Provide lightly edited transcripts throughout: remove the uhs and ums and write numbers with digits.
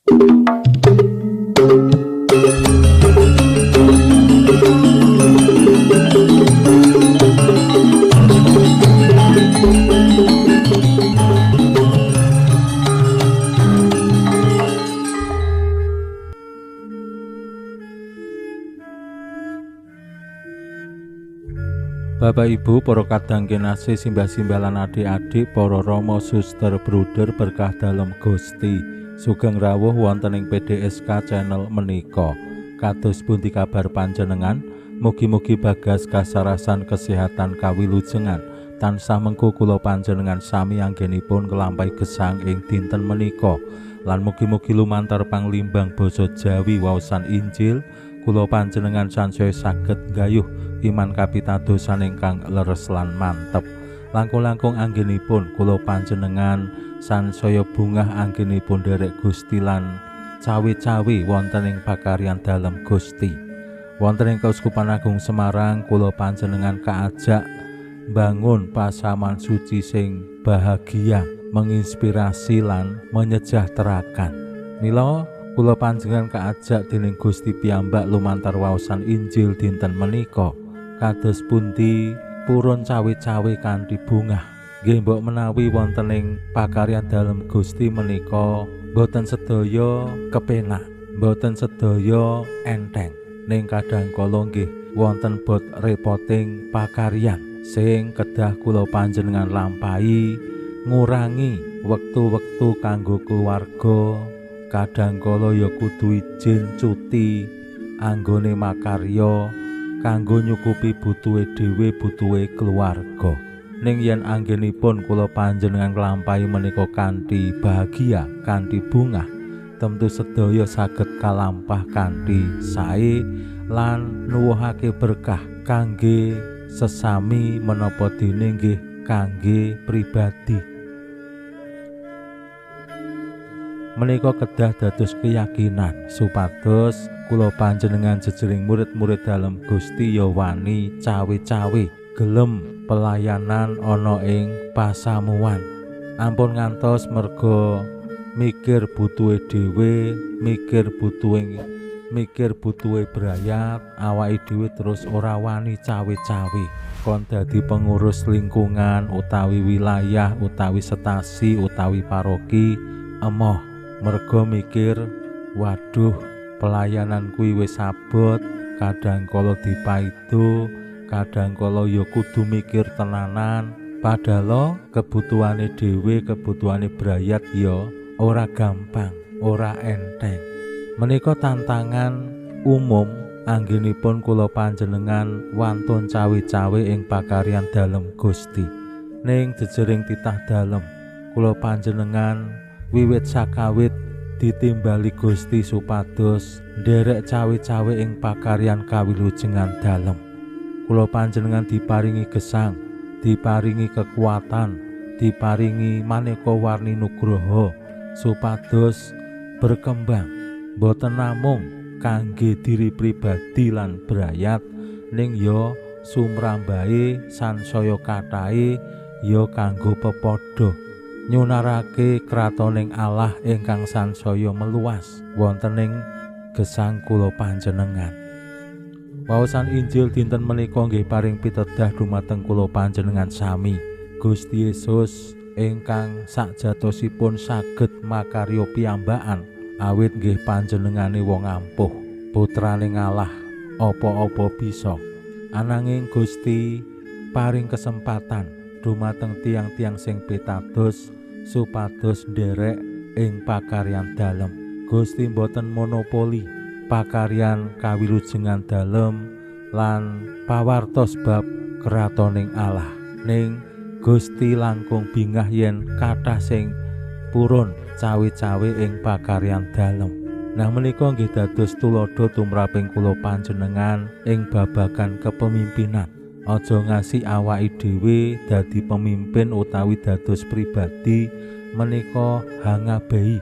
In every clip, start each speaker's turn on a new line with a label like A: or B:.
A: Bapak Ibu, para kadang kinasih, simbah-simbah lan adik-adik, para rama suster bruder berkah dalem Gusti, sugeng rawuh wonten ing PDSK channel menika. Kados pundi kabar panjenengan? Mugi-mugi bagas kasarasan kesehatan kawilujengan tansah mengku kula panjenengan sami anggenipun nglampahi gesang ing dinten menika. Lan mugi-mugi lumantar panglimbang basa Jawi waosan Injil kula panjenengan sansaya saged nggayuh iman kapitadosan ingkang leres lan mantep. Langkung-langkung anggenipun kula panjenengan sansaya bungah anggenipun derek Gusti lan cawe-cawe wonten ing pakaryan dalem Gusti. Wonten ing Keuskupan Agung Semarang kula panjenengan kaajak bangun pasaman suci sing bahagia, menginspirasi lan menyejahterakan. Mila kula panjenengan kaajak dening Gusti piyambak lumantar waosan Injil dinten menika. Kados pundi purun cawe-cawe kanthi bungah. Nggih mbok menawi wonten ing pakaryan dalem Gusti menika boten sedaya kepenak, boten sedaya enteng. Ning kadang kala nggih wonten bot repoting pakaryan sing kedah kula panjenengan lampahi ngurangi wektu-wektu kanggo keluarga. Kadang kala ya kudu izin cuti anggone makarya kanggo nyukupi butuhe dhewe, butuhe keluarga. Ning yen anggenipun kula panjenengan nglampahi menika kanthi bahagia, kanthi bungah, tentu sedaya saged kalampah kanthi sae lan nuwuhake berkah kangge sesami menapa dene nggih kangge pribadi. Menika kedah dados keyakinan supados kula panjenengan jejering murid-murid dalem Gusti ya wani cawe-cawe gelem pelayanan ana ing pasamuan. Ampun ngantos merga mikir butuhe dhewe, mikir butuhe brayat, awake dhewe terus ora wani cawe-cawe. Kon dadi pengurus lingkungan utawi wilayah utawi setasi utawi paroki emoh merga mikir waduh pelayanan kuwi wis abot, kadang kala dipaido, kadang kala ya kudu mikir tenanan, padahal kebutuhane dhewe, kebutuhane brayat ya ora gampang, ora enteng. Menika tantangan umum anggenipun kula panjenengan wantun cawe-cawe ing pakaryan dalem Gusti. Ning jejering titah dalem kula panjenengan wiwit sakawit ditimbali Gusti supados nderek cawe-cawe ing pakaryan kawilujengan dalem. Kula panjenengan diparingi gesang, diparingi kekuatan, diparingi maneka warni nugroho supados berkembang boten namung kangge diri pribadi lan brayat ning ya sumrambahe sansaya kathahe ya kanggo pepadha nyunarake kratoning Allah ingkang sansaya meluas wonten ing gesang kula panjenengan. Waosan Injil dinten menika nggih paring pitedah dumateng kula panjenengan sami. Gusti Yesus ingkang sakjatosipun saged makarya piyambakan awit nggih panjenengane wong ampuh, putraning Allah, apa-apa bisa. Ananging Gusti paring kesempatan dumateng tiang-tiang sing pitados supados nderek ing pakaryan dalem. Gusti boten monopoli pakaryan kawilujengan dalem lan pawartos bab kratoning Allah. Ning Gusti langkung bingah yen kathah sing purun cawe-cawe ing pakaryan dalem. Nah menika nggih dados tulodo tumraping kula panjenengan ing babagan kepemimpinan. Aja ngasih awake dhewe dadi pemimpin utawi dados pribadi menika hangabehi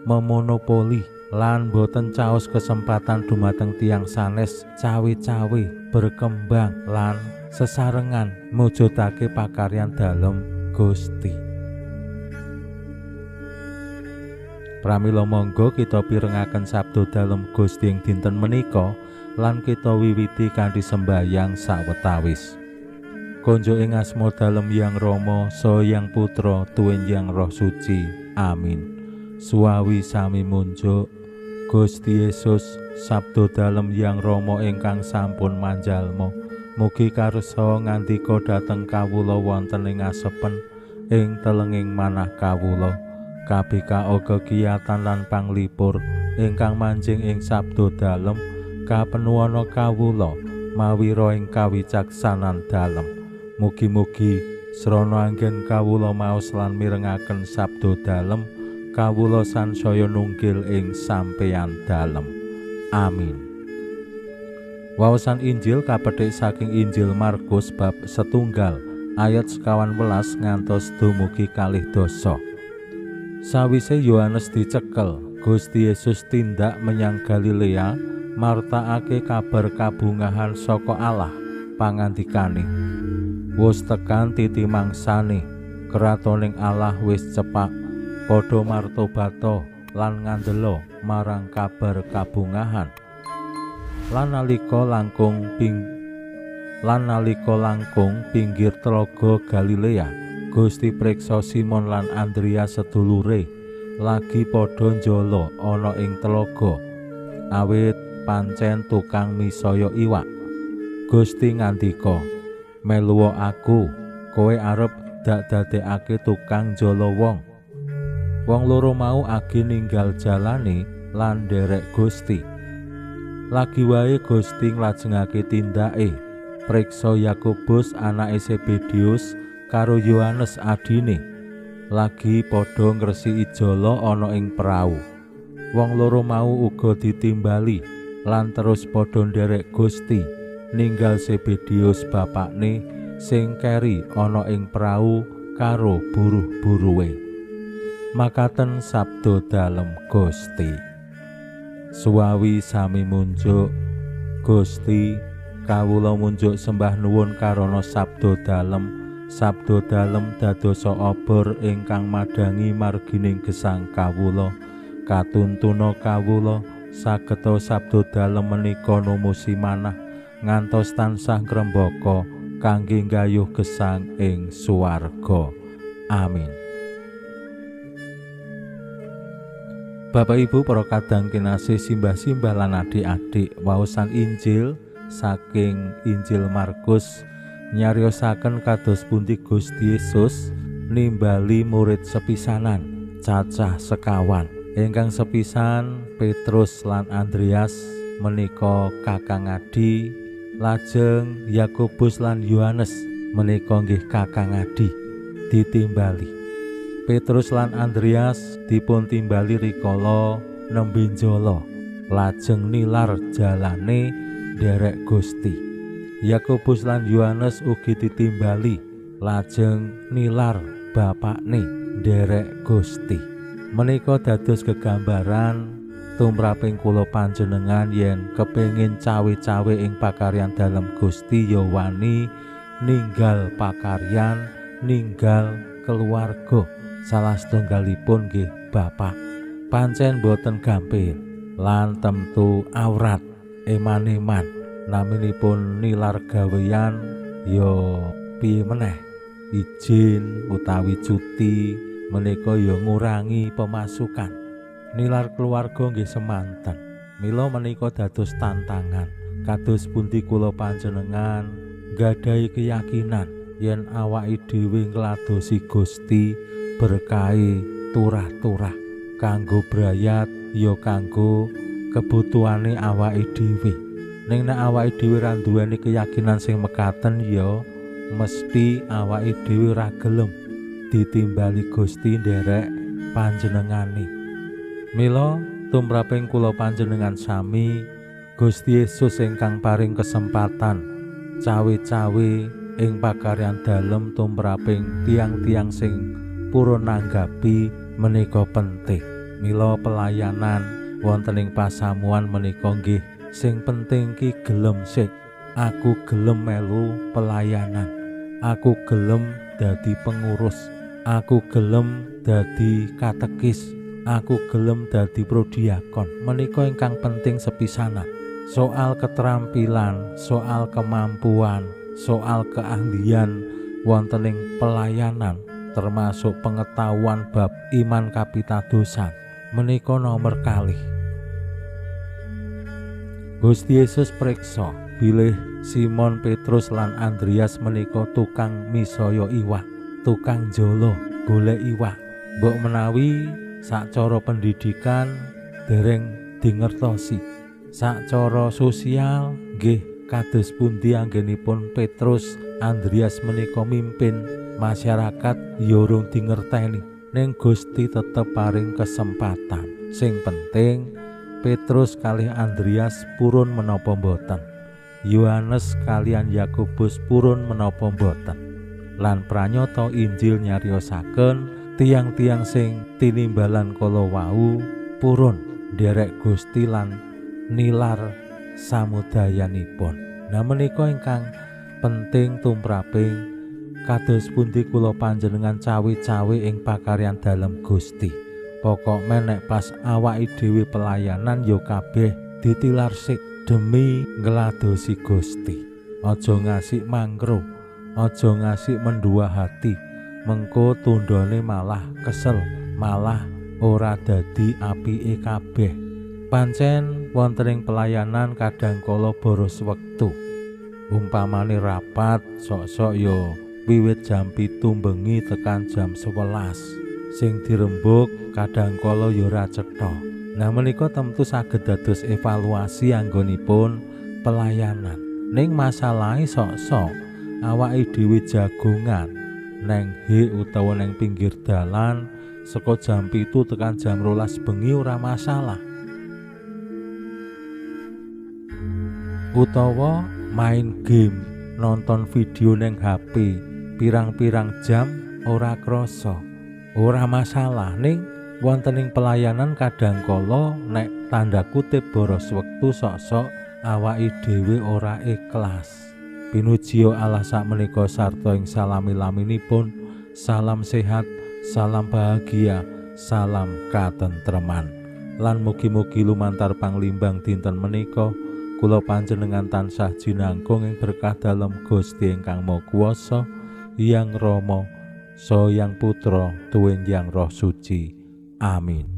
A: memonopoli lan boten caos kesempatan dumateng tiang sanes cawe-cawe berkembang lan sesarengan mujudake pakaryan dalem Gusti. Pramila monggo kita pirengaken sabda dalem Gusti ing dinten menika lan kita wiwiti kanthi sembahyang sawetawis. Konjo ing asma dalem Hyang Rama saha Hyang Putra tuwin Hyang Roh Suci. Amin. Suawi sami munjuk. Gusti Yesus sabda dalem Hyang Rama ingkang sampun manjalma mugi karsa ngandika dhateng kawula wonten ing asepen ing telenging manah kawula. Kabika kegiyatan lan panglipur ingkang manjing ing sabda dalem kapenuwana kawula mawira ing kawicaksanan dalem. Mugi-mugi srana anggen kawula maos lan mirengaken sabda dalem kawula sansaya nunggil ing sampeyan dalem. Amin. Waosan Injil kapetik saking Injil Markus bab 1 ayat 11 ngantos dumugi 2. Sawise Yohanes dicekel, Gusti Yesus tindak menyang Galilea martakake kabar kabungahan saka Allah pangandikane. Wus tekan titi mangsane, kratoning Allah wis cepak, padha martobata lan ngandela marang kabar kabungahan. Lan nalika langkung pinggir telaga Galilea, Gusti priksa Simon lan Andreas sedulure lagi padha njala ana ing telaga, awit pancen tukang misaya iwak. Gusti ngandika, "Meluwa aku, kowe arep dak dadekake tukang njala wong." Wong loro mau agi ninggal jalane lan nderek Gusti. Lagi wae Gusti nglajengake tindake, priksa Yakobus anake Zebedius karo Yohanes adine, lagi padha ngresiki jala ana ing prau. Wong loro mau uga ditimbali lan terus padha nderek Gusti ninggal Zebedius bapakne sing keri ana ing prau karo buruh-buruhe. Makaten sabda dalem Gusti. Suwawi sami munjuk. Gusti, kawula munjuk sembah nuwun karana sabda dalem. Sabda dalem dadosa obor ingkang madangi margining gesang kawula. Katuntuna kawula sageta sabda dalem menika numusi manah ngantos tansah ngrembaka kangge nggayuh gesang ing suwarga. Amin. Bapak Ibu para kadang kinasih simbah-simbah lan adik-adik, waosan Injil saking Injil Markus nyariosaken kados pundi Gusti Yesus nimbali murid sepisanan cacah sekawan. Ingkang sepisan Petrus lan Andreas menika kakang adi, lajeng Yakobus lan Yohanes menika nggih kakang adi ditimbali. Petrus lan Andreas dipun timbali rikala nembe njala, lajeng nilar jalane nderek Gusti. Yakobus lan Yohanes ugi ditimbali, lajeng nilar bapakne nderek Gusti. Menika dados gegambaran tumraping kula panjenengan yen kepengin cawe-cawe ing pakaryan dalem Gusti ya wani ninggal pakaryan, ninggal keluarga. Salah setunggalipun nggih bapak. Pancen boten gampil lan temtu awrat eman-eman naminipun nilar gaweyan ya piye meneh, izin utawi cuti menika ya ngurangi pemasukan. Nilar keluarga nggih semanten. Mila menika dados tantangan. Kados pundi kula panjenengan nggadahi keyakinan yen awake dhewe ngladosi Gusti berkahi turah-turah kanggo brayat ya kanggo kebutuhane awake dhewe. Ning nek awake dhewe ra duweni keyakinan sing mekaten ya mesti awake dhewe ra gelem ditimbali Gusti nderek panjenengane. Mila tumraping kula panjenengan sami, Gusti Yesus ingkang paring kesempatan cawe-cawe ing pakaryan dalem tumraping tiang-tiang sing purun nanggapi menika penting. Mila pelayanan wonten ing pasamuan menika nggih sing penting ki gelem sik. Aku gelem melu pelayanan. Aku gelem dadi pengurus. Aku gelem dadi katekis. aku gelem dadi prodiakon menika ingkang penting sepisanan. Soal keterampilan, soal kemampuan, soal keahlian wontening pelayanan termasuk pengetahuan bab iman kapitadosan menika nomor kalih. Gusti Yesus priksa bilih Simon Petrus lan Andreas menika tukang misaya iwak, tukang jolo golek iwak. Mbok menawi sacara pendidikan dereng dingertosi, sacara sosial nggih kados pundi anggenipun Petrus Andreas menika mimpin masyarakat ya urung dingerteni, ning Gusti tetep paring kesempatan. Sing penting Petrus kalih Andreas purun menapa mboten, Yohanes kalian Yakobus purun menapa mboten, lan pranyata Injil nyariosaken tiang-tiang sing tinimbalan kala wau purun nderek Gusti lan nilar samudayanipun. Nah menika ingkang penting tumraping kados pundi kula panjenengan cawe-cawe ing pakaryan dalem Gusti. Pokok menek pas awake dhewe pelayanan yo kabeh ditilar sik demi ngladosi Gusti. Aja ngasik mangkro, aja ngasik mendua hati, mengko tundone malah kesel, malah ora dadi apike kabeh. Pancen wonten ing pelayanan kadangkala boros wektu. Umpamane rapat sok-sok yo wiwit jam 7 bengi tekan jam 11. Sing dirembug kadangkala ya ora cetha. Nah menika tentu saged dados evaluasi anggonipun pelayanan. Ning masalahe sok-sok awake dhewe jagongan neng utawa neng pinggir dalan saka jam 7 tekan jam 12 bengi ora masalah. Utawa main game, nonton video neng HP pirang-pirang jam ora krasa. Ora masalah. Ning wonten ing pelayanan kadangkala nek tanda kutip boros wektu sok-sok awake dhewe ora ikhlas. Pinuji Allah sakmenika sarta ing salami-laminipun. Salam sehat, salam bahagia, salam katentreman. Lan mugi-mugi lumantar panglimbang dinten menika kula panjenengan tansah jinangkung ing berkah dalem Gusti ingkang Maha Kuwasa, Hyang Rama, so yang putra tuwin yang roh suci. Amin.